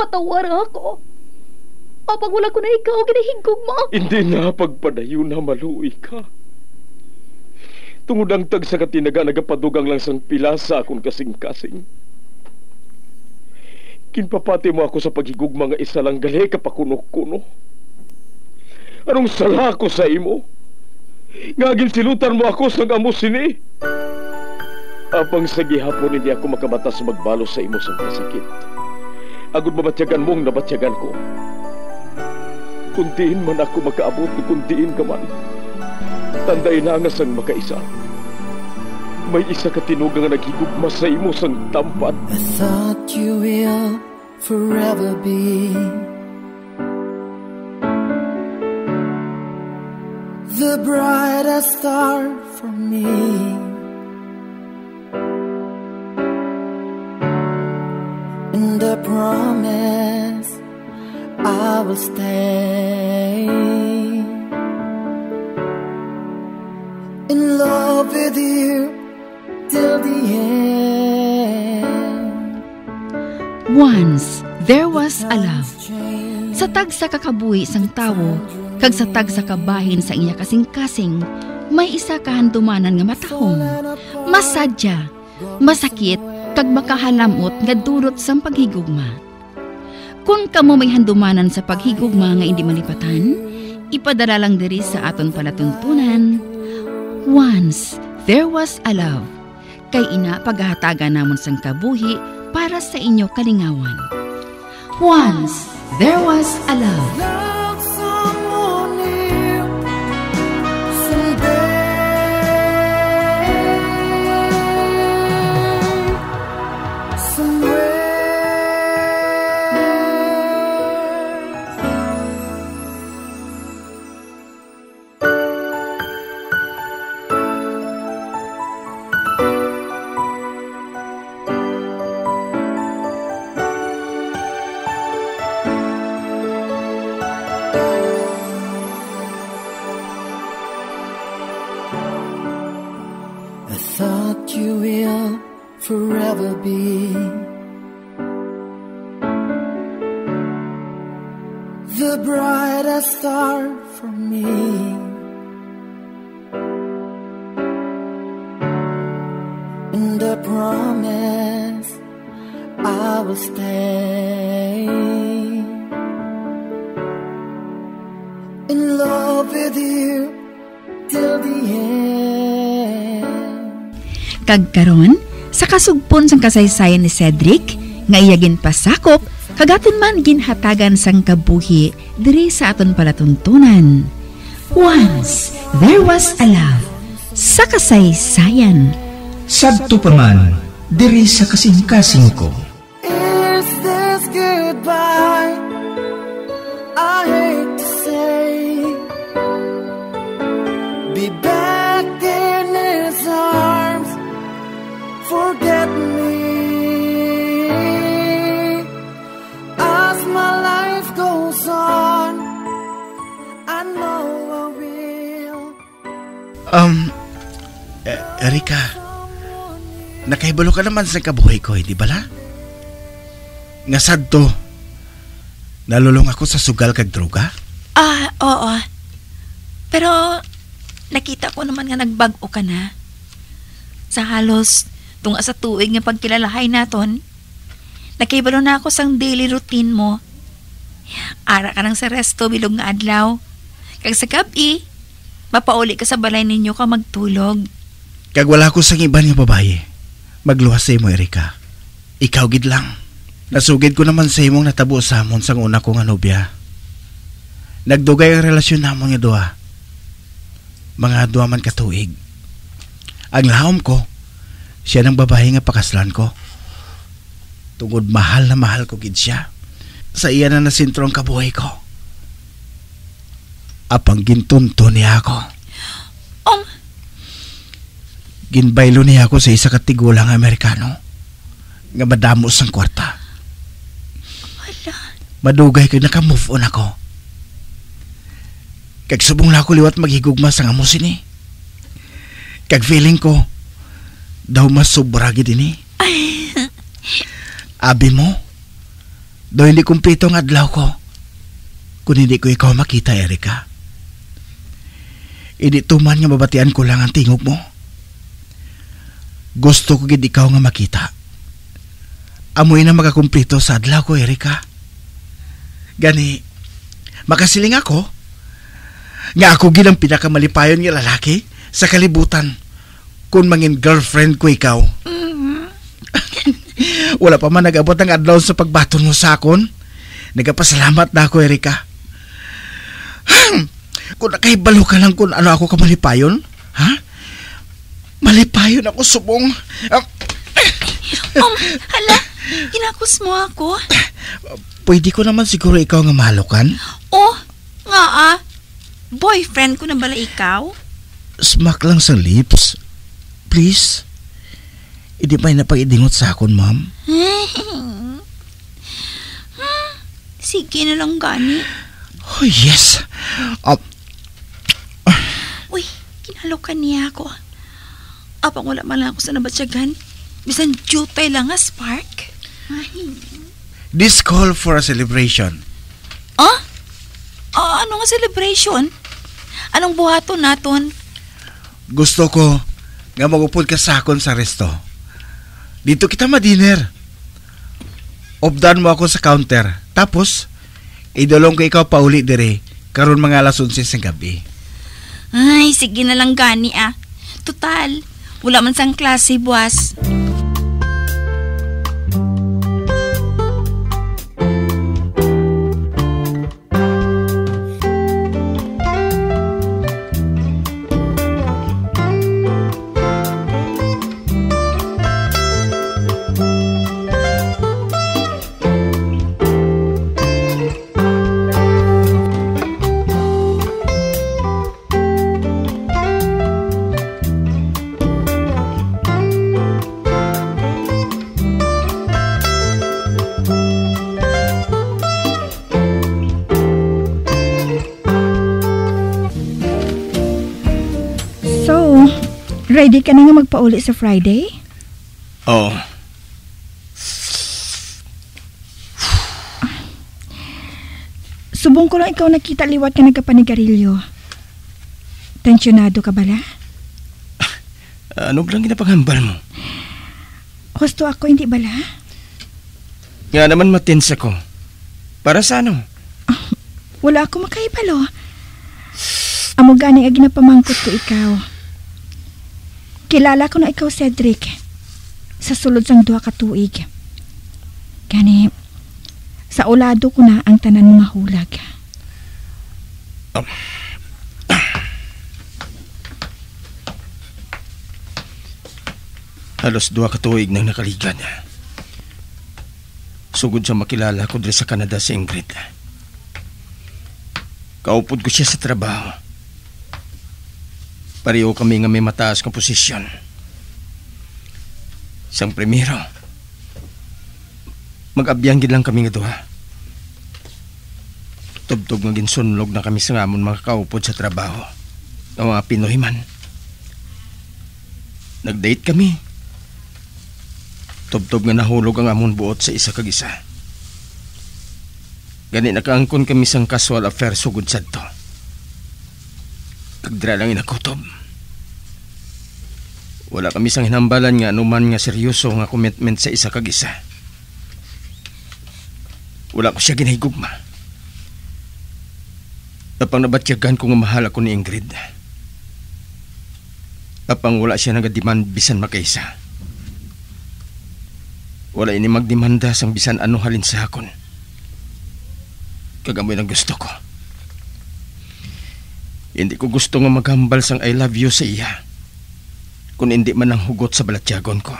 patawar ako. Apag wala ko na ikaw, ginahigog mo. Hindi na pagpadayon na maluoy ka. Tungod ang tag sa katinaga nagapadugang lang sang pilasa akong kasing-kasing. Kinpapati mo ako sa paghigugma nga isa lang gali kapakuno-kuno. Anong sala ko sa imo? Ngagin silutan mo ako sang amo sini. Apang sa gihapon hindi ako makabatas magbalo sa imo sang kasakit. Agud mabatyagan mong nabatyagan ko. Kundiin man ako makaabot, kundiin ka man. Tanday na nga sang makaisa. May isa ka tinugang nga naghigugma sa imo sang tampad. I thought you will forever be the brightest star for me. And I promise I will stay in love with you till the end. Once there was a love. Sa tag sa kakabuhi sang tawo, kag sa tag sa kabahin sa iya kasing-kasing, may isa kahandumanan nga matahong, masadya, masakit, kag makahalamot nga durot sang paghigugma. Kung kamo may handumanan sa paghigugma nga hindi malipatan, ipadala lang diri sa aton palatuntunan. Once there was a love. Kay ina paghahatagan namon sang kabuhi para sa inyo kalingawan. Once there was a love. Forever be the brightest star for me. And I promise I will stay in love with you till the end. Kagkaron sa kasugpon sang kasaysayan ni Cedric, nga iyagin pasakop, kagaton man ginhatagan sang kabuhi diri sa aton palatuntunan. Once there was a love sa kasaysayan. Sadto pa man diri sa kasing-kasing ko. Is this goodbye? I hate to say, be back in his arms. Forget me as my life goes on. I know I will. Erika, nakahibalo ka naman sa kabuhay ko, hindi bala? Nga sadto, nalulong ako sa sugal kag droga? Oo. Pero nakita ko naman nga nagbago ka na. Sa halos tunga sa tuig nga pagkilalahay naton, nakahibalo na ako sang daily routine mo. Ara ka nang sa resto bilog nga adlaw. Kag sa gabi, mapauli ka sa balay ninyo ka magtulog. Kag wala ko sang iban nga babae. Magluwas sa imo, Erika. Ikaw gid lang. Nasugid ko naman sa imong natabo sa amon sang una kong anobya. Nagdugay ang relasyon namon nga duha. Mga duha man katuig. Ang lahom ko, siya ng babae nga pakaslan ko. Tungod mahal na mahal ko gid siya. Sa iya na nasintro ang kabuhay ko. Apang gintunto niya ako. Ginbaylo niya ako sa isa katigulang Amerikano nga madamos ang kwarta. Madugay kag naka-move on ako. Kag subong na ako liwat maghigugma sa amo sini. Kag feeling ko daw mas sobra gid ini. Abi mo, Do hindi kumpleto ang adlaw ko kung hindi ko ikaw makita, Erika. Hindi tuman nga mabatian ko lang ang tingog mo. Gusto ko gid ikaw nga makita. Amoy na makakumpleto sa adlaw ko, Erika. Gani, makasiling ako nga ako gid ang pinakamalipayon nga lalaki sa kalibutan kung mangin girlfriend ko ikaw. Wala pa man nag-abot ang adlaw sa pagbaton mo sa akon. Nagapasalamat na ako, Erika. Kung nakahibalo ka lang kung ano ako kamalipayon, ha? Malipayon ako, subong. Hala, kinakos mo ako. Pwede ko naman siguro ikaw nga mahalukan. Oh, nga boyfriend ko na bala ikaw? Smack lang sa lips. Please. Hindi pa napag-idingot sa akon, ma'am. Sige na lang gani. Oh, yes. Uy, kinalokan niya ako. Apang wala man lang ako sa nabatsyagan. Bisan jutay lang nga, Spark. This call for a celebration. Ano nga celebration? Anong buhaton naton? Gusto ko nga magupod ka sa akon sa resto. Dito kita ma-dinner. Obdan mo ako sa counter. Tapos, idolong ko ikaw pauli dire karon mga alas 11 ng gabi. Ay, sige na lang gani Total, wala man sang klase, buwas. Ready ka na nga magpauli sa Friday? Oo. Subong ko lang ikaw nakita liwat ka nagkapanigarilyo. Tensyonado ka bala? Ano lang ginapanghambal mo? Gusto ako, hindi bala? Nga naman matins ako. Para sa ano? Wala ako makaibalo. Amo gani ang ginapamangkot ko ikaw. Kilala ko na ikaw, Cedric, sa sulod sang 2 ka tuig. Gani, sa ulado ko na ang tanan mga hulag. Halos 2 ka tuig nang nakaligad. Sugod sa makilala ko diri sa Canada si Ingrid. Kaupod ko siya sa trabaho. Pareho kami nga may mataas kang posisyon. Sang primero, mag-abyangin lang kami nga 2. Tubtog nga ginsunlog na kami sa ngamon mga kaupod sa trabaho. Ng mga Pinoy man. Nag-date kami. Tubtog nga nahulog ang amon buot sa isa kag isa. Gani nakaangkon kami sang casual affair sugod sadto. Nagdra lang inakutob. Wala kami sang hinambalan nga anuman nga seryoso nga commitment sa isa kag isa. Wala ko siya ginahigugma. Apang nabatyagan ko nga mahal ako ni Ingrid. Apang wala siya nagademand bisan makaisa. Wala ini magdemanda sang bisan ano halin sa akon. Kagamoy ng gusto ko. Hindi ko gusto nga maghambal sang I love you sa iya. Kung hindi man ang hugot sa balatyagon ko.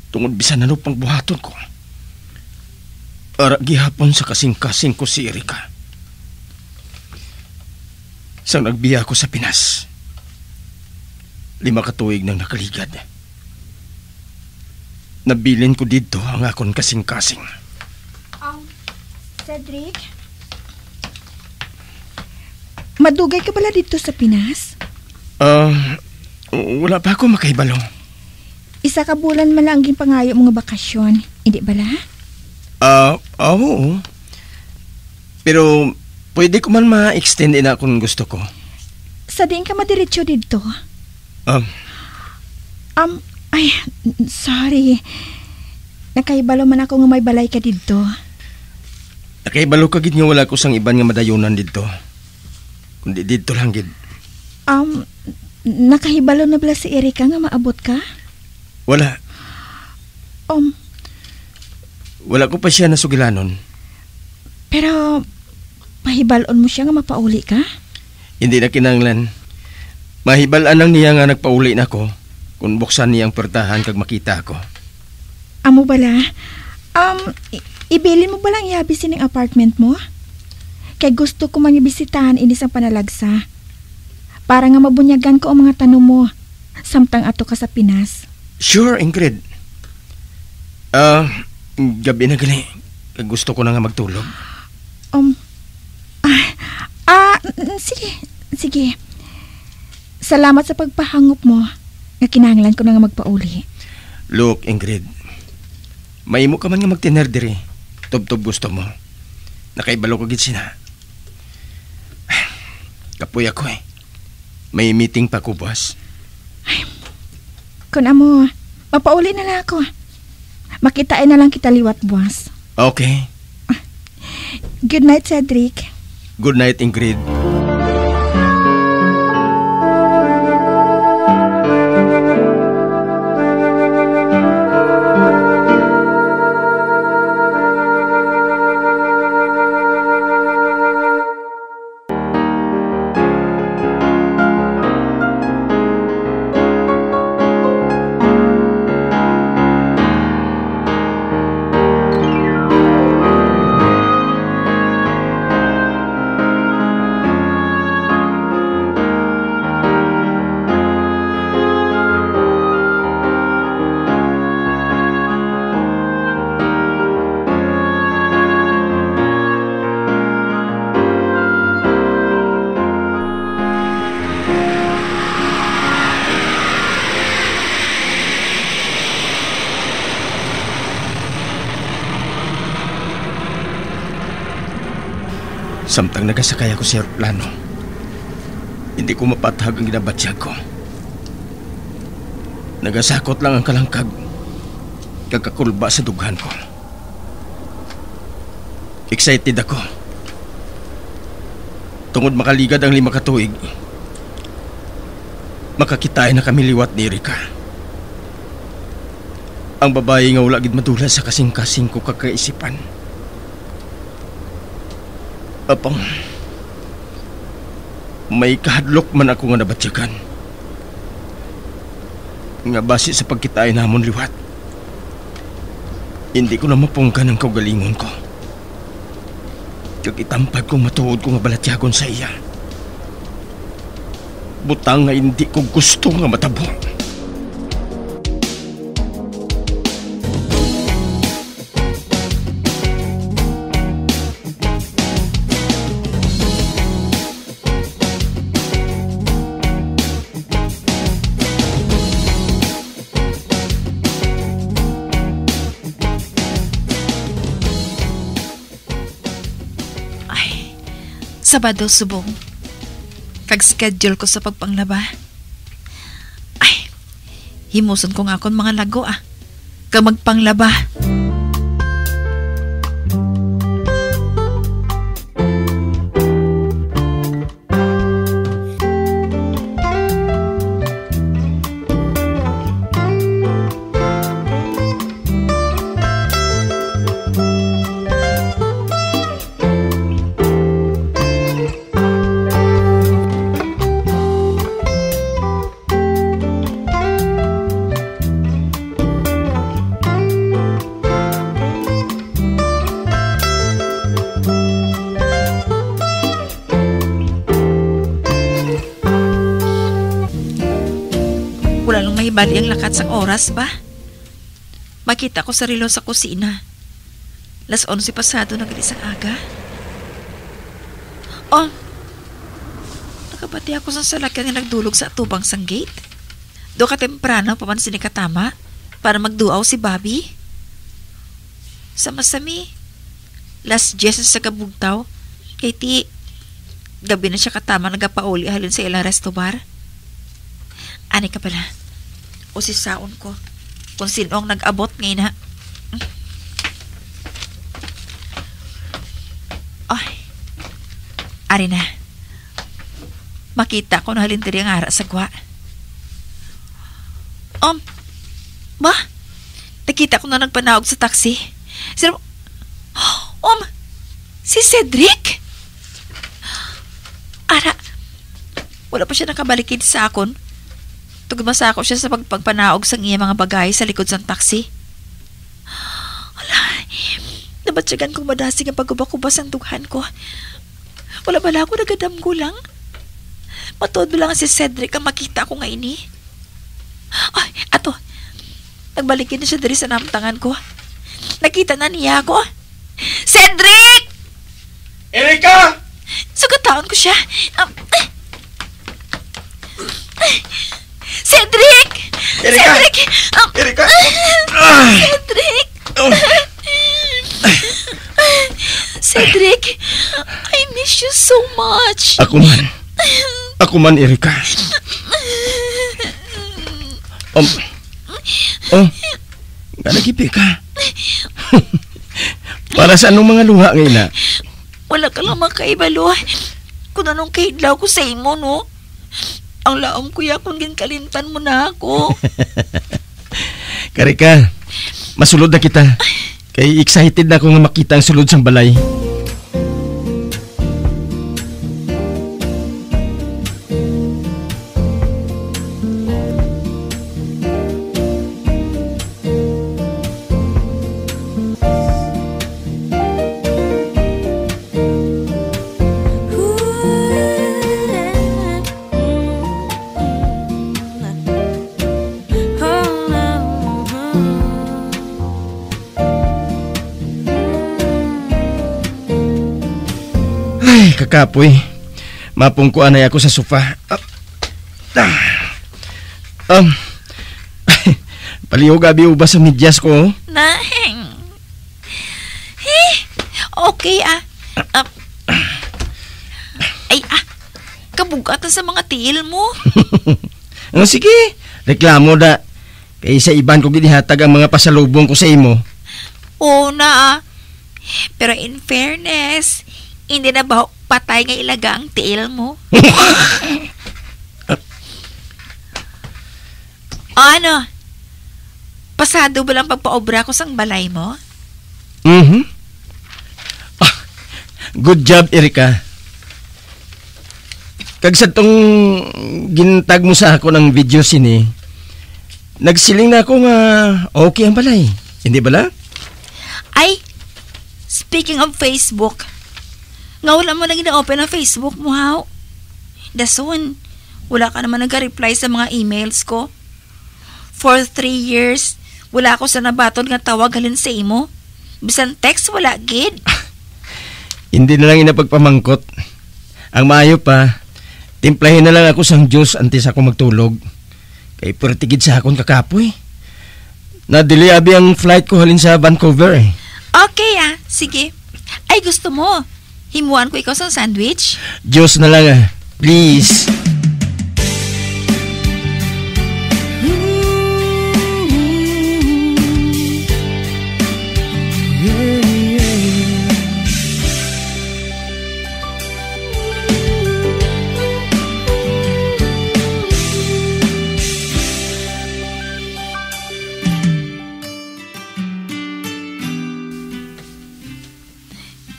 Tungod bisan ano pang buhaton ko. Ara gihapon sa kasing-kasing ko si Erika. Sang nagbiya ko sa Pinas. 5 ka tuig nang nakaligad. Nabilin ko dito ang akon kasing-kasing. Cedric? Madugay ka pala dito sa Pinas? Wala pa ako makaibalo. Isa ka bulan man lang ang pangayo mga bakasyon. Hindi bala? Oo. Pero pwede ko man ma-extend na kung gusto ko. Sa diin ka madiretso dito? Ay, sorry. Nakaibalo man ako nga may balay ka dito. Nakaibalo ka gid nga wala ko sang iban nga madayunan dito. Kundi dito lang gid. Nakahibalo na bala si Erika nga maabot ka? Wala. Wala ko pa siya nasugilanon. Pero mahibalon mo siya nga mapauli ka? Hindi na kinanglan. Mahibalan lang niya nga nagpauli na ko kung buksan niyang pertahan kag makita ako. Amo bala? Ibilin mo balang iabisin ang apartment mo? Kay gusto ko mangibisitahan inis ang panalagsa. Para nga mabunyagan ko ang mga tanong mo. Samtang ato ka sa Pinas. Sure, Ingrid. Gabi na gali. Gusto ko na nga magtulog. Sige. Salamat sa pagpahangop mo. Nga kinahanglan ko na nga magpauli. Look, Ingrid. May mo ka man nga magtiner diri. Tub-tub gusto mo. Nakaibalo ko gid sina. Kapoy ako eh. May meeting pa ko, boss. Ay, kung amo, mapauli na lang ako. Makitain na lang kita liwat, boss. Okay. Good night, Cedric. Good night, Ingrid. Samtang nagasakay ako sa aeroplano, hindi ko mapatahag ang ginabatyag ko. Nagasakot lang ang kalangkag, kagkakulba sa dughan ko. Excited ako. Tungod makaligad ang 5 katuig, makakitain na kami liwat ni Erika. Ang babae nga wala gid madula sa kasing-kasing ko kakaisipan. Apang, may kahadlok man ako nga nabatyagan. Nga base sa pagkitain namon liwat, hindi ko na mapungkan ang kaugalingon ko. Kag itampad kong matuod ko nga balatyagon sa iya. Butang nga hindi ko gusto nga matabo. Sabado subong. Kag-schedule ko sa pagpanglaba. Ay, himuson ko nga akong mga lago Kag magpanglaba. Wala lang may bali ang lakat sang oras ba? Makita ko sa relo sa kusina. 11:00 pasado na gali sang aga. Nakabati ako sa salakyan nga nagdulog sa atubang sang gate. Do ka temprano pa man sinikatama para magduaw si Bobby. sa masami. Last Jess sa kabugtaw. Kay ti, gabi na siya katama nagapauli halin sa ilang resto bar. Ani ka pala. O si saon ko. Kung sino ang nag-abot ngayon na. Ay. Ari na. Makita ko na halintiri ang ara sa gwa. Ba? Nakita ko na nagpanahog sa taxi. Sino? Si Cedric? Ara, wala pa siya nakabalikin sa akon. Tugmasa ako siya sa pagpagpanahog sa iya mga bagay sa likod ng taxi. Wala, nabatsyagan kong madasig ang pagkubakubas ang tughan ko. Wala pala ako nagadamgo lang. Matodo lang si Cedric ang makita ko ngayon eh. Ay, ato. Nagbalikin na siya dari sa namtangan ko. Nakita na niya ako. Cedric! Erika! Sugataon ko siya. Cedric! Erika! Cedric! Erika! Cedric! Cedric! I miss you so much. Ako man, Erika. Ganagipi ka. Para sa anong mga luha ngayon na? Wala ka lang makaibalo. Kung anong kahidlaw ko sa imo, no? Ang laom kuya kung ginkalimtan mo na ako. Karika, masulod na kita. Kay excited na ako nga makita ang sulod sang balay. Kakapoy, mapungkuan na ako sa sofa. Palihog abi uba sa medyas ko. Naheng. Okay kabugatan sa mga tiil mo. Sige, reklamo da. Kay sa iban ko ginihatag ang mga pasalubong ko sa imo. Oo na. Pero in fairness, hindi na ba patay nga ilaga ang tiil mo? Ano? Pasado ba lang pagpaobra ko sang balay mo? Good job, Erika. Kag sa tong gintag mo sa ako ng video sini, nagsiling na ako nga okay ang balay. Hindi bala? Ay, speaking of Facebook, nga wala mo nang ina-open ang Facebook mo, how? Dason, wala ka naman nag-reply sa mga emails ko. For 3 years, wala ako sa nabaton nga tawag halin sa imo. Bisan text, wala, gid. Hindi na lang inapagpamangkot. Ang maayo pa, timplahin na lang ako sang Diyos antes ako magtulog. Kay pertigid sa akong kakapoy. Na-delay abi ang flight ko halin sa Vancouver eh. Okay sige. Ay, gusto mo? Himuan ko ikaw sa sandwich? Diyos na lang please.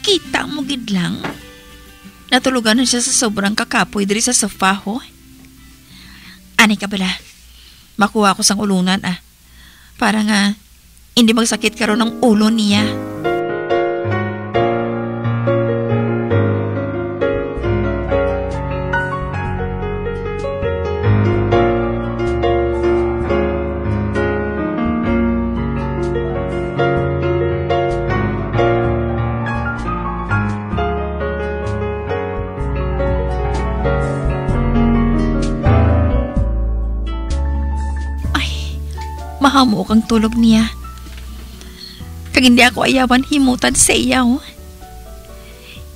Kita mo gid lang. Natulugan na siya sa sobrang kakapoy diri sa sofa ho. Ani ka bala? Makuha ko sang ulunan para nga hindi magsakit karon ng ulo niya. Mahamok ang tulog niya. Kag hindi ako ayawan himutan sa iyaw.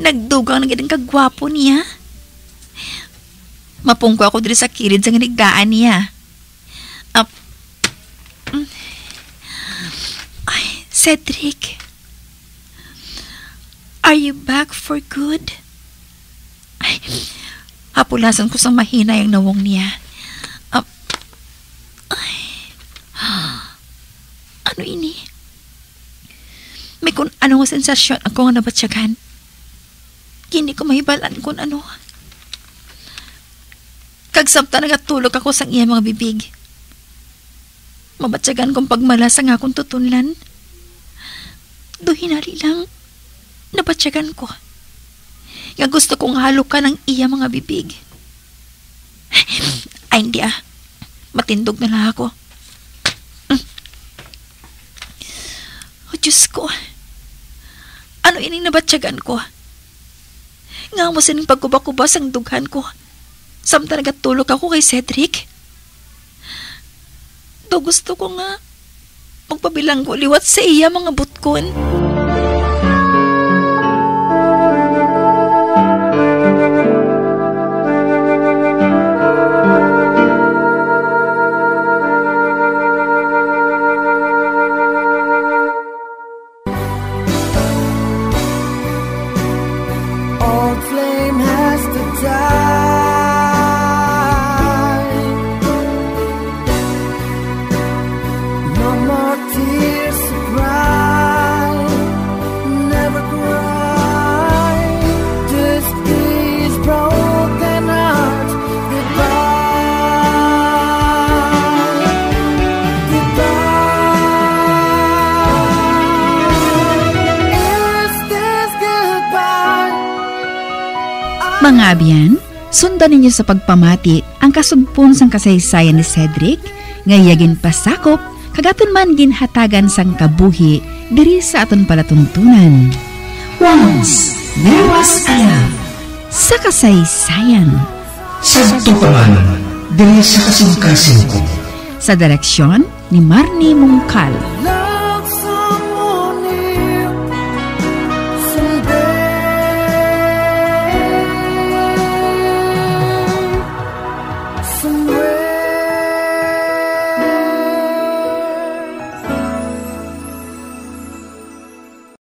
Nagdugang naging kagwapo niya. Mapungko ako diri sa kilid sa nganigdaan niya. Ay, Cedric. Are you back for good? Ay, hapulasan ko sa mahina yung nawong niya. Ano ini? May kung ano nga sensasyon ako nga nabatsyagan. Hindi ko mahibalan kung ano. Kagsabta nagatulog ako sa iya mga bibig. Mabatsyagan kong pagmalas ang akong tutunlan. Hinali lang, nabatsyagan ko. Nga gusto kong halukan ang iya mga bibig. Ay, hindi matindog na lang ako. Oh, Diyos ko. Ano ining nabatsyagan ko? Nga mo sining pagkubakubas ang dughan ko. Samta nagatulog ako kay Cedric. Gusto ko nga magpabilanggo liwat sa iya mga butkon. Old flame has to die. No more tears to cry. Never cry. Just these broken hearts. Goodbye. Goodbye. Is this goodbye? Mga abyan, sundan ninyo sa pagpamati ang kasugpon sang kasaysayan ni Cedric, ngayagin pasakop, kagaton man ginhatagan sang kabuhi diri sa aton palatuntunan. Once there was a love. Sa kasaysayan, Sadto ka man, diri sa kasing-kasing ko. sa direksyon ni Marnie Mungkal.